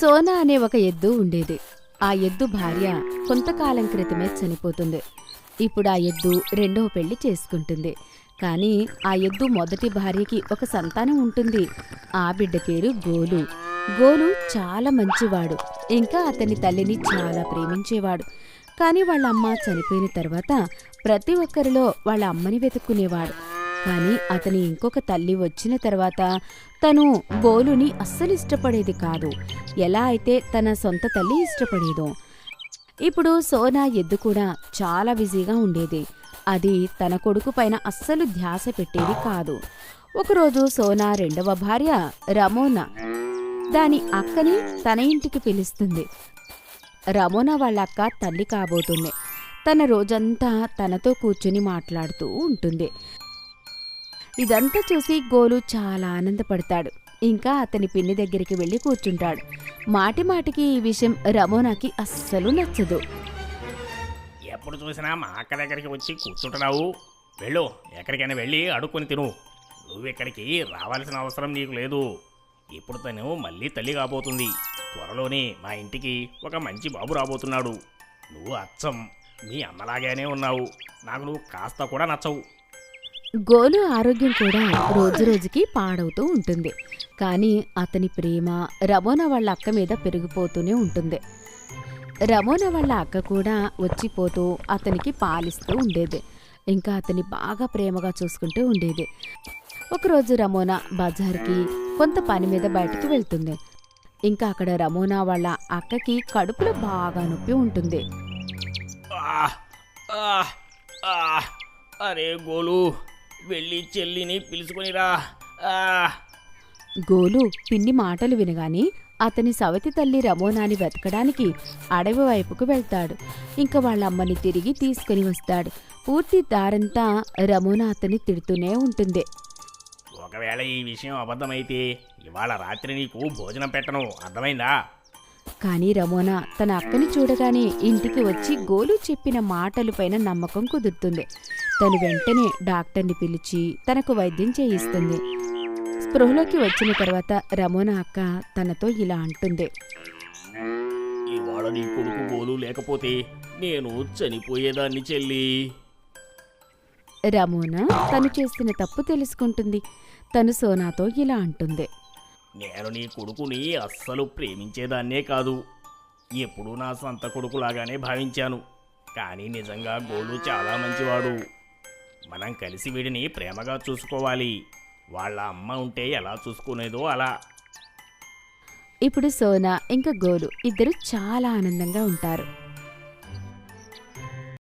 సోనా అనే ఒక ఎద్దు ఉండేది. ఆ ఎద్దు భార్య కొంతకాలం క్రితమే చనిపోతుంది. ఇప్పుడు ఆ ఎద్దు రెండవ పెళ్లి చేసుకుంటుంది. కానీ ఆ ఎద్దు మొదటి భార్యకి ఒక సంతానం ఉంటుంది. ఆ బిడ్డ పేరు గోలు. గోలు చాలా మంచివాడు. ఇంకా అతని తల్లిని చాలా ప్రేమించేవాడు. కానీ వాళ్ళ అమ్మ చనిపోయిన తర్వాత ప్రతి ఒక్కరిలో వాళ్ళ అమ్మని వెతుక్కునేవాడు. కానీ అతని ఇంకొక తల్లి వచ్చిన తర్వాత తను గోలుని అస్సలు ఇష్టపడేది కాదు, ఎలా అయితే తన సొంత తల్లి ఇష్టపడేదో. ఇప్పుడు సోనా ఎద్దు కూడా చాలా బిజీగా ఉండేది. అది తన కొడుకు పైన అస్సలు ధ్యాస పెట్టేది కాదు. ఒకరోజు సోనా రెండవ భార్య రమోనా దాని అక్కని తన ఇంటికి పిలుస్తుంది. రమోనా వాళ్ళ అక్క తల్లి కాబోతుంది. తన రోజంతా తనతో కూర్చుని మాట్లాడుతూ ఉంటుంది. ఇదంతా చూసి గోలు చాలా ఆనందపడతాడు. ఇంకా అతని పిన్ని దగ్గరికి వెళ్లి కూర్చుంటాడు. మాటి మాటికి ఈ విషయం రమోనాకి అస్సలు నచ్చదు. ఎప్పుడు చూసినా మా అక్క దగ్గరికి వచ్చి కూర్చుంటున్నావు. వెళ్ళు, ఎక్కడికైనా వెళ్ళి అడుక్కొని తిను. నువ్వెక్కడికి రావాల్సిన అవసరం నీకు లేదు. ఇప్పుడు తను మళ్ళీ తల్లి కాబోతుంది. త్వరలోనే మా ఇంటికి ఒక మంచి బాబు రాబోతున్నాడు. నువ్వు అచ్చం మీ అమ్మలాగానే ఉన్నావు. నాకు నువ్వు కాస్త కూడా నచ్చవు. గోలు ఆరోగ్యం కూడా రోజురోజుకి పాడవుతూ ఉంటుంది. కానీ అతని ప్రేమ రమోనా వాళ్ళ అక్క మీద పెరిగిపోతూనే ఉంటుంది. రమోనా వాళ్ళ అక్క కూడా వచ్చిపోతూ అతనికి పాలిస్తూ ఉండేది. ఇంకా అతన్ని బాగా ప్రేమగా చూసుకుంటూ ఉండేది. ఒకరోజు రమోనా బజార్కి కొంత పని మీద బయటకు వెళ్తుంది. ఇంకా అక్కడ రమోనా వాళ్ళ అక్కకి కడుపులో బాగా నొప్పి ఉంటుంది. అరే గోలు, వెళ్ళి చెల్లిని పిలుచుకొనిరా. గోలు పిన్ని మాటలు వినగానే అతని సవతి తల్లి రమోనాని వెతకడానికి అడవి వైపుకు వెళ్తాడు. ఇంకా వాళ్ళ అమ్మని తిరిగి తీసుకుని వస్తాడు. పూర్తి దారంతా రమోనా అతన్ని తిడుతూనే ఉంటుంది. ఒకవేళ ఈ విషయం అబద్ధమైతే ఇవాళ రాత్రి నీకు భోజనం పెట్టను, అర్థమైందా? కానీ రమోనా తన అక్కని చూడగానే ఇంటికి వచ్చి గోలు చెప్పిన మాటలపైన నమ్మకం కుదురుతుంది. తను వెంటనే డాక్టర్ని పిలిచి తనకు వైద్యం చేయిస్తుంది. స్పృహలోకి వచ్చిన తర్వాత రమోనా అక్క తనతో ఇలా అంటుంది. ఇవాళ నీ కొడుకు గోలు లేకపోతే నేను చనిపోయేదాన్ని చెల్లి. రమోనా తను చేసిన తప్పు తెలుసుకుంటుంది. తను సోనాతో ఇలా అంటుంది. నేను నీ కొడుకుని అస్సలు ప్రేమించేదాన్నే కాదు. ఎప్పుడూ నా సొంత కొడుకులాగానే భావించాను. కానీ నిజంగా గోలు చాలా మంచివాడు. మనం కలిసి వీడిని ప్రేమగా చూసుకోవాలి. వాళ్ళ అమ్మ ఉంటే ఎలా చూసుకునేదో అలా. ఇప్పుడు సోనా ఇంకా గోలు ఇద్దరు చాలా ఆనందంగా ఉంటారు.